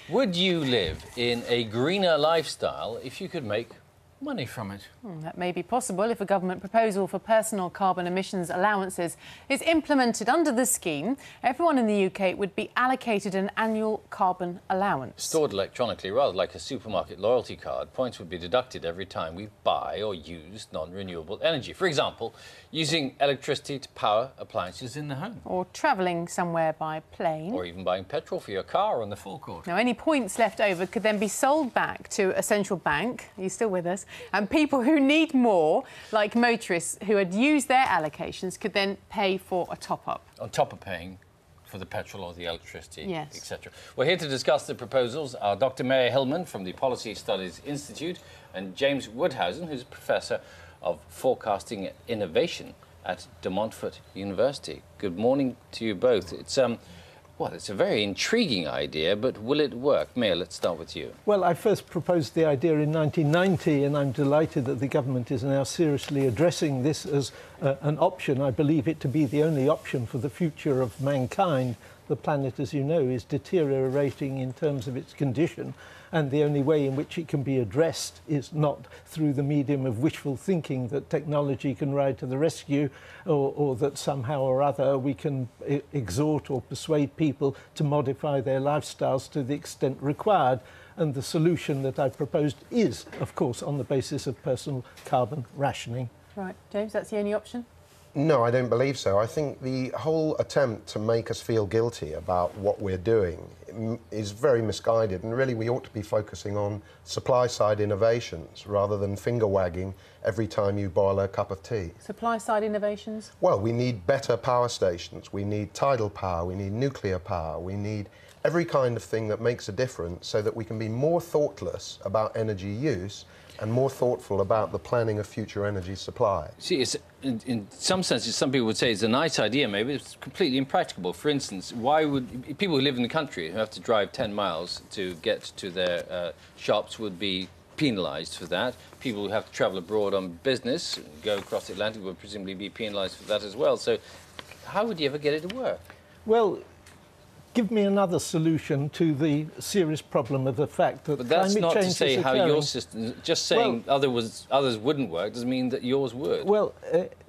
Would you live in a greener lifestyle if you could make money from it? That may be possible if a government proposal for personal carbon emissions allowances is implemented under the scheme. Everyone in the UK would be allocated an annual carbon allowance. Stored electronically, rather like a supermarket loyalty card, points would be deducted every time we buy or use non-renewable energy. For example, using electricity to power appliances in the home. Or travelling somewhere by plane. Or even buying petrol for your car on the forecourt. Now, any points left over could then be sold back to a central bank. Are you still with us? And people who need more, like motorists who had used their allocations, could then pay for a top-up. On top of paying for the petrol or the electricity, yes, etc. We're here to discuss the proposals are Dr. Maya Hillman from the Policy Studies Institute and James Woodhousen, who's a Professor of Forecasting and Innovation at De Montfort University. Good morning to you both. It's a very intriguing idea, but will it work? Maya, let's start with you. Well, I first proposed the idea in 1990, and I'm delighted that the government is now seriously addressing this as an option. I believe it to be the only option for the future of mankind. The planet, as you know, is deteriorating in terms of its condition, and the only way in which it can be addressed is not through the medium of wishful thinking that technology can ride to the rescue, or that somehow or other we can exhort or persuade people to modify their lifestyles to the extent required. And the solution that I proposed is, of course, on the basis of personal carbon rationing. Right, James, that's the only option? No, I don't believe so. I think the whole attempt to make us feel guilty about what we're doing is very misguided, and really we ought to be focusing on supply-side innovations rather than finger-wagging every time you boil a cup of tea. Supply-side innovations? Well, we need better power stations, we need tidal power, we need nuclear power, we need every kind of thing that makes a difference so that we can be more thoughtless about energy use and more thoughtful about the planning of future energy supply. See, in some senses, some people would say it's a nice idea, maybe it's completely impracticable. For instance, why would people who live in the country who have to drive 10 miles to get to their shops would be penalised for that? People who have to travel abroad on business, go across the Atlantic, would presumably be penalised for that as well. So how would you ever get it to work? Well, give me another solution to the serious problem of the fact that but that's climate not change to say is how occurring. Your system, just saying others wouldn't work doesn't mean that yours would. Well,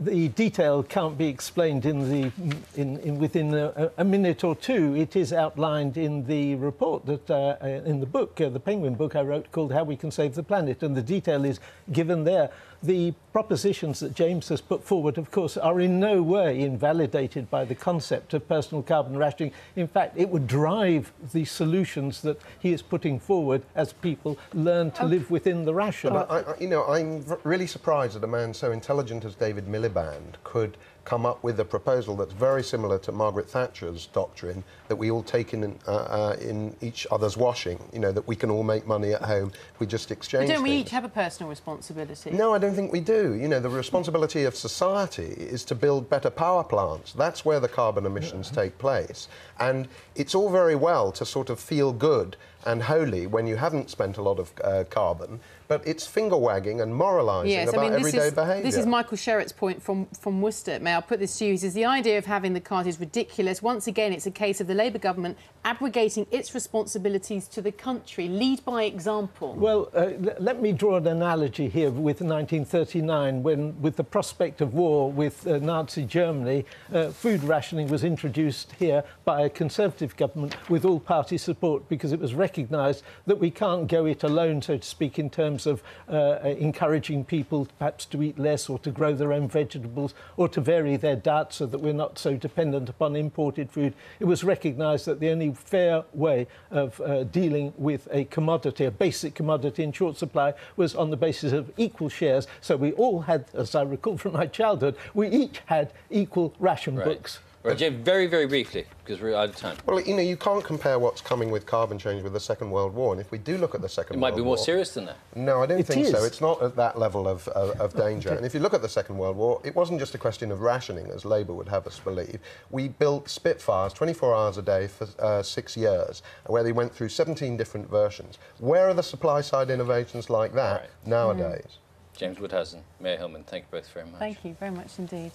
the detail can't be explained within a minute or two. It is outlined in the report that in the book, the Penguin book I wrote called How We Can Save the Planet, and the detail is given there. The propositions that James has put forward, of course, are in no way invalidated by the concept of personal carbon rationing. In fact, it would drive the solutions that he is putting forward as people learn to live within the ration. But I'm really surprised that a man so intelligent as David Miliband could come up with a proposal that's very similar to Margaret Thatcher's doctrine that we all take in each other's washing, that we can all make money at home, we just exchange But don't we things. each have a personal responsibility? No, I don't think we do. The responsibility of society is to build better power plants. That's where the carbon emissions take place. And it's all very well to sort of feel good and holy when you haven't spent a lot of carbon, but it's finger-wagging and moralising about everyday behaviour. This is Michael Sherratt's point from Worcester. May I put this to you? He says, the idea of having the card is ridiculous. Once again, it's a case of the Labour government abrogating its responsibilities to the country. Lead by example. Well, let me draw an analogy here with 1939, when, with the prospect of war with Nazi Germany, food rationing was introduced here by a Conservative government with all-party support, because it was recognised that we can't go it alone, so to speak, in terms of encouraging people perhaps to eat less or to grow their own vegetables or to vary their diet so that we're not so dependent upon imported food. It was recognised that the only fair way of dealing with a commodity, a basic commodity in short supply, was on the basis of equal shares. So we all had, as I recall from my childhood, we each had equal ration books. Right, Jim, very, very briefly, because we're out of time. Well, you can't compare what's coming with carbon change with the Second World War. And if we do look at the Second World War... It might be more serious than that. No, I don't think so. It's not at that level of danger. And if you look at the Second World War, it wasn't just a question of rationing, as Labour would have us believe. We built Spitfires 24 hours a day for 6 years, where they went through 17 different versions. Where are the supply-side innovations like that nowadays? James Woodhousen, Maya Hillman, thank you both very much. Thank you very much indeed.